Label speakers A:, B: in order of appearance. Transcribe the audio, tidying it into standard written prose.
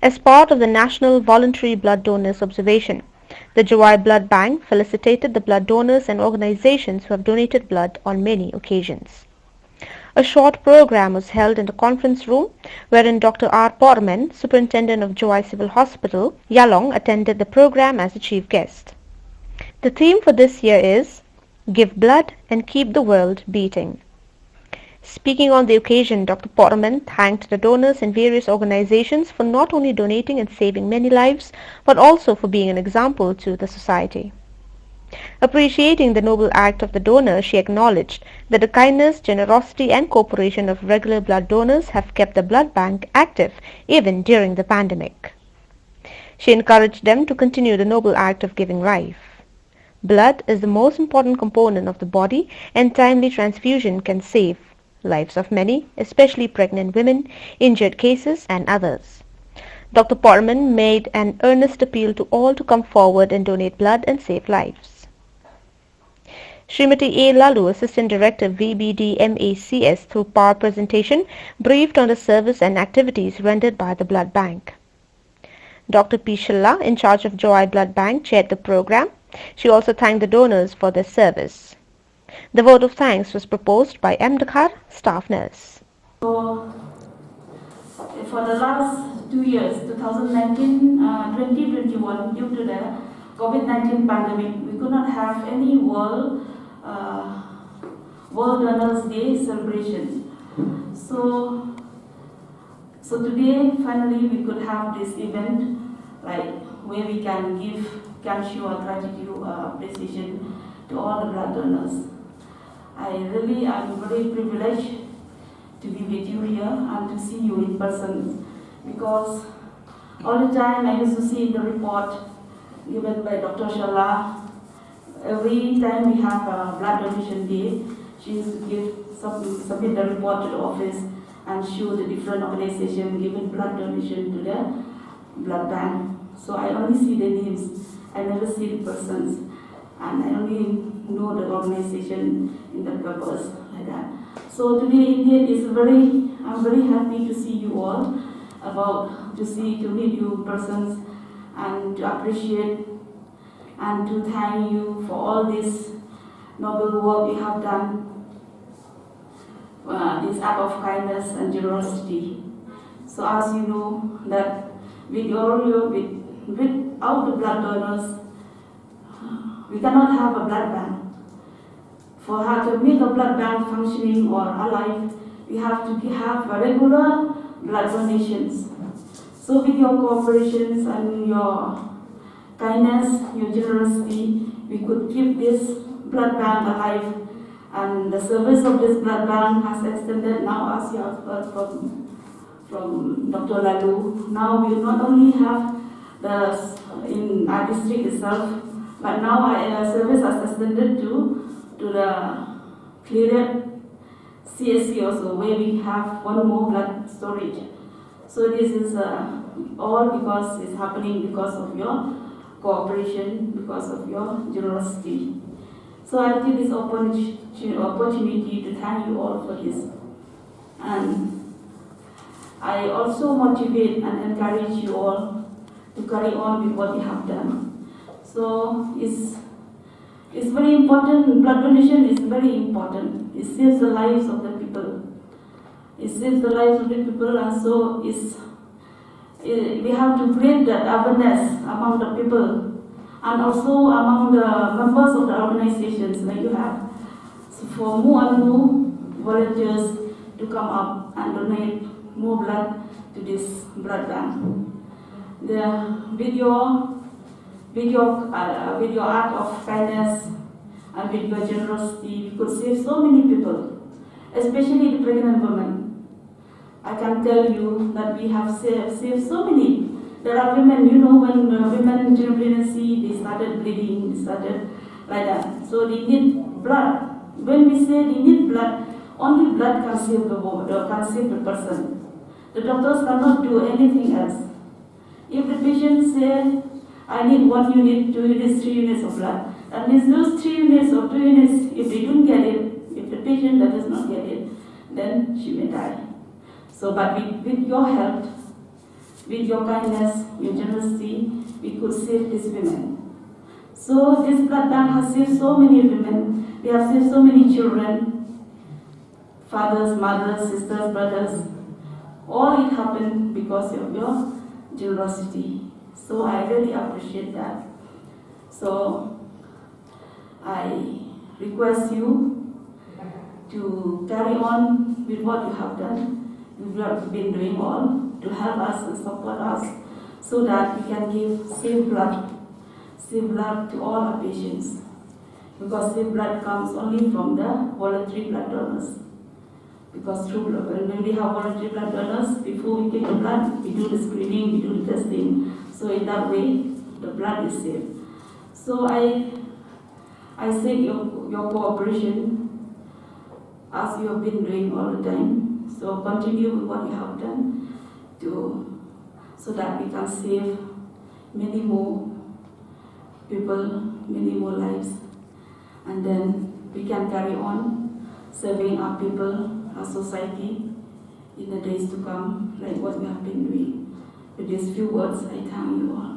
A: As part of the National Voluntary Blood Donors Observation, the July Blood Bank felicitated the blood donors and organizations who have donated blood on many occasions. A short program was held in the conference room wherein Dr. R. Porman, Superintendent of July Civil Hospital, Shillong, attended the program as a chief guest. The theme for this year is Give Blood and Keep the World Beating. Speaking on the occasion, Dr. Porman thanked the donors and various organizations for not only donating and saving many lives, but also for being an example to the society. Appreciating the noble act of the donor, she acknowledged that the kindness, generosity and cooperation of regular blood donors have kept the blood bank active even during the pandemic. She encouraged them to continue the noble act of giving life. Blood is the most important component of the body, and timely transfusion can save lives of many, especially pregnant women, injured cases and others. Dr. Porman made an earnest appeal to all to come forward and donate blood and save lives. Srimati A. Lalu, Assistant Director VBD MACS, through power presentation, briefed on the service and activities rendered by the blood bank. Dr. P. Shilla, in charge of Joy Blood Bank, chaired the program. She also thanked the donors for their service. The vote of thanks was proposed by M. Dakhar, staff nurse.
B: For the last 2 years, 2019, 2021, due to the COVID-19 pandemic, we could not have any World Donors Day celebration. So today, finally, we could have this event, like where we can show our gratitude, appreciation to all the blood donors. I really am very privileged to be with you here and to see you in person, because all the time I used to see in the report given by Dr. Shala, every time we have a blood donation day, she used to submit the report to the office and show the different organizations giving blood donation to the blood bank. So I only see the names, I never see the persons, and I only know the organization in the purpose like that. So today indeed I'm very happy to see you all, to meet you persons and to appreciate and to thank you for all this noble work you have done, this act of kindness and generosity. So as you know that without the blood donors, we cannot have a blood bank. For her to make a blood bank functioning or alive, we have to have regular blood donations. So with your cooperations and your kindness, your generosity, we could keep this blood bank alive. And the service of this blood bank has extended now, as you have heard from Dr. Lalu. Now we not only have in our district itself, but now our service has extended to the cleared CSC also, where we have one more blood storage. So this is all because it's happening because of your cooperation, because of your generosity. So I take this opportunity to thank you all for this. And I also motivate and encourage you all to carry on with what you have done. So it's very important. Blood donation is very important. It saves the lives of the people. It saves the lives of the people, and so we have to create that awareness among the people and also among the members of the organizations like you have. So for more and more volunteers to come up and donate more blood to this blood bank. With your act of kindness and with your generosity, we could save so many people, especially the pregnant women. I can tell you that we have saved so many. There are women, when women during pregnancy, they started bleeding, they started like that. So they need blood. When we say they need blood, only blood can save the person. The doctors cannot do anything else. If the patient says, I need 1 unit, 2 units, 3 units of blood, that means those 3 units or 2 units, if they don't get it, if the patient does not get it, then she may die. So, but with your help, with your kindness, your generosity, we could save these women. So this blood bank has saved so many women. We have saved so many children, fathers, mothers, sisters, brothers. All it happened because of your generosity. So I really appreciate that. So I request you to carry on with what you have done, with what you've been doing all, to help us and support us so that we can give safe blood to all our patients. Because safe blood comes only from the voluntary blood donors. Because when we have voluntary blood donors, before we take the blood, we do the screening, we do the testing. So in that way, the blood is safe. So I seek your cooperation as you have been doing all the time. So continue with what you have done so that we can save many more people, many more lives, and then we can carry on serving our people, our society in the days to come, like what we have been doing. With these few words, I thank you all.